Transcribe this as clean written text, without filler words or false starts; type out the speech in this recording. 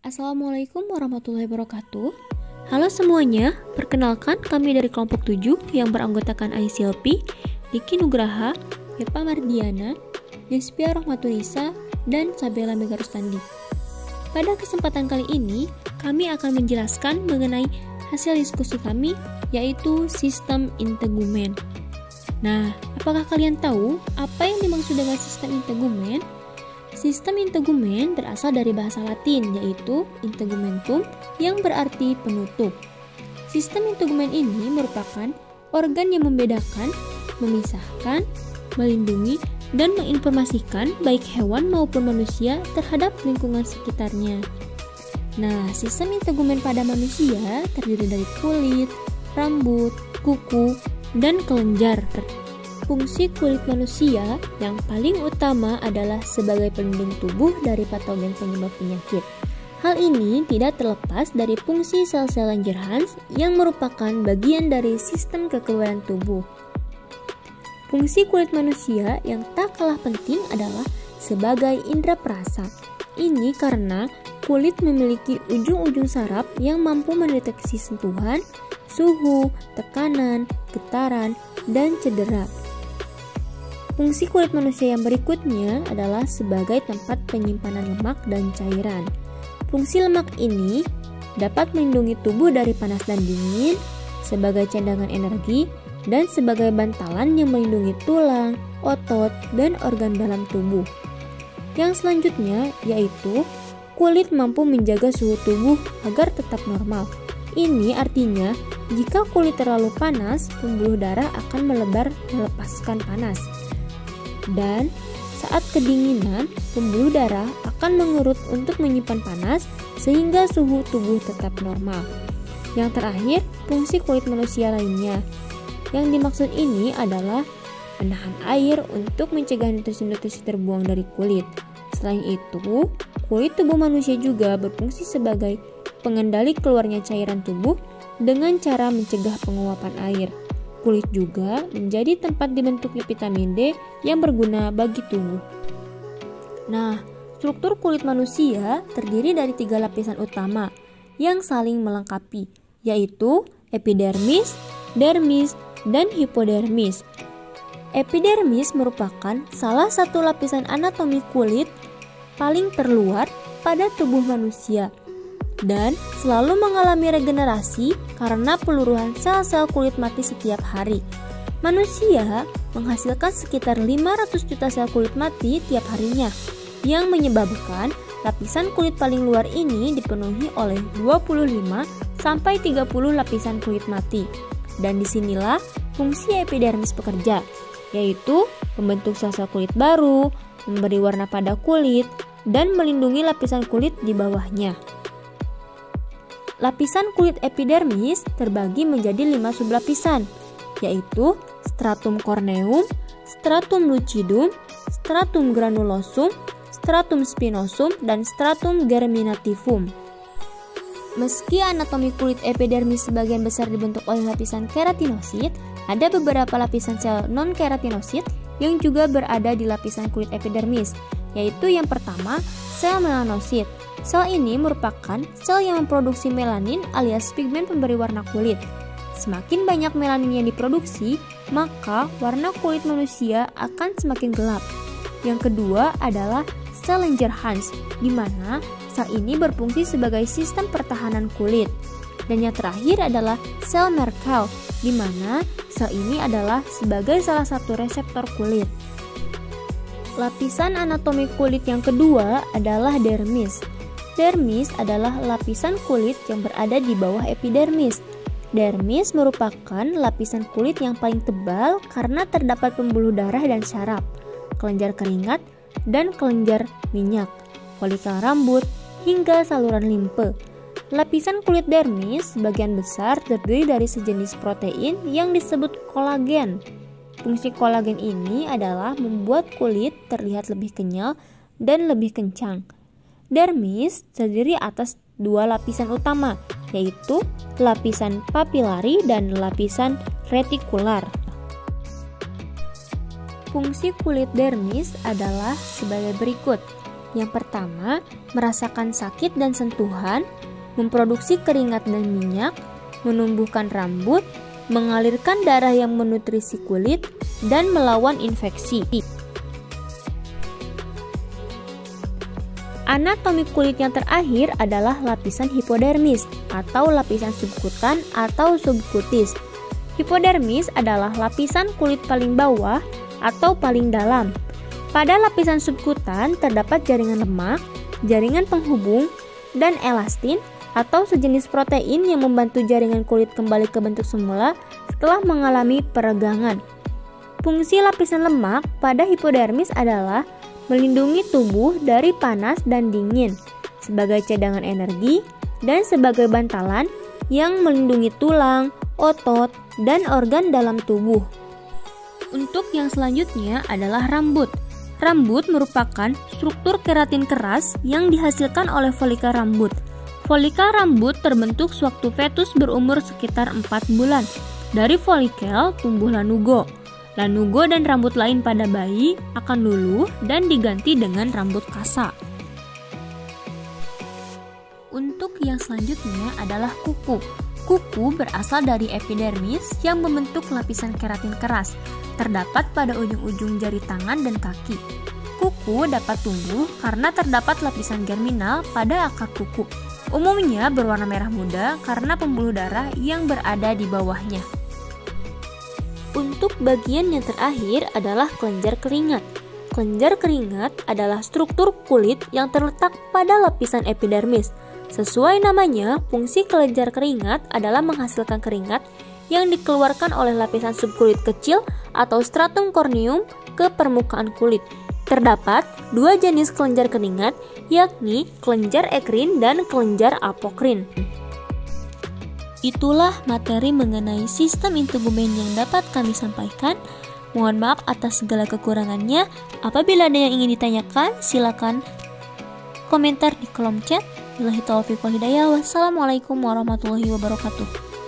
Assalamualaikum warahmatullahi wabarakatuh. Halo semuanya, perkenalkan kami dari kelompok 7 yang beranggotakan ICLP, Diki Nugraha, Irpa Mardiana, Despia Rohmatunisa, dan Sabella Megarustandi. Pada kesempatan kali ini, kami akan menjelaskan mengenai hasil diskusi kami, yaitu sistem integumen. Nah, apakah kalian tahu apa yang dimaksud dengan sistem integumen? Sistem integumen berasal dari bahasa Latin, yaitu integumentum, yang berarti penutup. Sistem integumen ini merupakan organ yang membedakan, memisahkan, melindungi, dan menginformasikan baik hewan maupun manusia terhadap lingkungan sekitarnya. Nah, sistem integumen pada manusia terdiri dari kulit, rambut, kuku, dan kelenjar. Fungsi kulit manusia yang paling utama adalah sebagai pelindung tubuh dari patogen penyebab penyakit. Hal ini tidak terlepas dari fungsi sel-sel Langerhans yang merupakan bagian dari sistem kekebalan tubuh. Fungsi kulit manusia yang tak kalah penting adalah sebagai indera perasa. Ini karena kulit memiliki ujung-ujung saraf yang mampu mendeteksi sentuhan, suhu, tekanan, getaran, dan cedera. Fungsi kulit manusia yang berikutnya adalah sebagai tempat penyimpanan lemak dan cairan. Fungsi lemak ini dapat melindungi tubuh dari panas dan dingin, sebagai cadangan energi, dan sebagai bantalan yang melindungi tulang, otot, dan organ dalam tubuh. Yang selanjutnya yaitu kulit mampu menjaga suhu tubuh agar tetap normal. Ini artinya jika kulit terlalu panas, pembuluh darah akan melebar melepaskan panas. Dan saat kedinginan, pembuluh darah akan mengerut untuk menyimpan panas sehingga suhu tubuh tetap normal. Yang terakhir, fungsi kulit manusia lainnya. Yang dimaksud ini adalah menahan air untuk mencegah nutrisi-nutrisi terbuang dari kulit. Selain itu, kulit tubuh manusia juga berfungsi sebagai pengendali keluarnya cairan tubuh dengan cara mencegah penguapan air. Kulit juga menjadi tempat dibentuknya vitamin D yang berguna bagi tubuh. Nah, struktur kulit manusia terdiri dari 3 lapisan utama yang saling melengkapi, yaitu epidermis, dermis, dan hipodermis. Epidermis merupakan salah satu lapisan anatomi kulit paling terluar pada tubuh manusia dan selalu mengalami regenerasi karena peluruhan sel-sel kulit mati setiap hari. Manusia menghasilkan sekitar 500 juta sel kulit mati tiap harinya, yang menyebabkan lapisan kulit paling luar ini dipenuhi oleh 25-30 lapisan kulit mati. Dan disinilah fungsi epidermis bekerja, yaitu membentuk sel-sel kulit baru, memberi warna pada kulit, dan melindungi lapisan kulit di bawahnya. Lapisan kulit epidermis terbagi menjadi 5 sublapisan, yaitu stratum corneum, stratum lucidum, stratum granulosum, stratum spinosum, dan stratum germinativum. Meski anatomi kulit epidermis sebagian besar dibentuk oleh lapisan keratinosit, ada beberapa lapisan sel non-keratinosit yang juga berada di lapisan kulit epidermis, yaitu yang pertama, sel melanosit. Sel ini merupakan sel yang memproduksi melanin alias pigmen pemberi warna kulit. Semakin banyak melanin yang diproduksi, maka warna kulit manusia akan semakin gelap. Yang kedua adalah sel Langerhans, di mana sel ini berfungsi sebagai sistem pertahanan kulit. Dan yang terakhir adalah sel Merkel, di mana sel ini adalah sebagai salah satu reseptor kulit. Lapisan anatomi kulit yang kedua adalah dermis. Dermis adalah lapisan kulit yang berada di bawah epidermis. Dermis merupakan lapisan kulit yang paling tebal karena terdapat pembuluh darah dan syaraf, kelenjar keringat, dan kelenjar minyak, folikel rambut, hingga saluran limfe. Lapisan kulit dermis sebagian besar terdiri dari sejenis protein yang disebut kolagen. Fungsi kolagen ini adalah membuat kulit terlihat lebih kenyal dan lebih kencang. Dermis terdiri atas 2 lapisan utama, yaitu lapisan papilari dan lapisan retikular. Fungsi kulit dermis adalah sebagai berikut, Yang pertama, merasakan sakit dan sentuhan, memproduksi keringat dan minyak, menumbuhkan rambut, mengalirkan darah yang menutrisi kulit, dan melawan infeksi. Anatomi kulit yang terakhir adalah lapisan hipodermis atau lapisan subkutan atau subkutis. Hipodermis adalah lapisan kulit paling bawah atau paling dalam. Pada lapisan subkutan terdapat jaringan lemak, jaringan penghubung, dan elastin atau sejenis protein yang membantu jaringan kulit kembali ke bentuk semula setelah mengalami peregangan. Fungsi lapisan lemak pada hipodermis adalah melindungi tubuh dari panas dan dingin, sebagai cadangan energi, dan sebagai bantalan yang melindungi tulang, otot, dan organ dalam tubuh. Untuk yang selanjutnya adalah rambut. Rambut merupakan struktur keratin keras yang dihasilkan oleh folikel rambut. Folikel rambut terbentuk sewaktu fetus berumur sekitar 4 bulan. Dari folikel tumbuh lanugo. Lanugo dan rambut lain pada bayi akan luluh dan diganti dengan rambut kasa. Untuk yang selanjutnya adalah kuku. Kuku berasal dari epidermis yang membentuk lapisan keratin keras, terdapat pada ujung-ujung jari tangan dan kaki. Kuku dapat tumbuh karena terdapat lapisan germinal pada akar kuku. Umumnya berwarna merah muda karena pembuluh darah yang berada di bawahnya. Untuk bagian yang terakhir adalah kelenjar keringat. Kelenjar keringat adalah struktur kulit yang terletak pada lapisan epidermis. Sesuai namanya, fungsi kelenjar keringat adalah menghasilkan keringat yang dikeluarkan oleh lapisan subkulit kecil atau stratum corneum ke permukaan kulit. Terdapat dua jenis kelenjar keringat, yakni kelenjar ekrin dan kelenjar apokrin. Itulah materi mengenai sistem integumen yang dapat kami sampaikan. Mohon maaf atas segala kekurangannya. Apabila ada yang ingin ditanyakan, silakan komentar di kolom chat. Wassalamualaikum warahmatullahi wabarakatuh.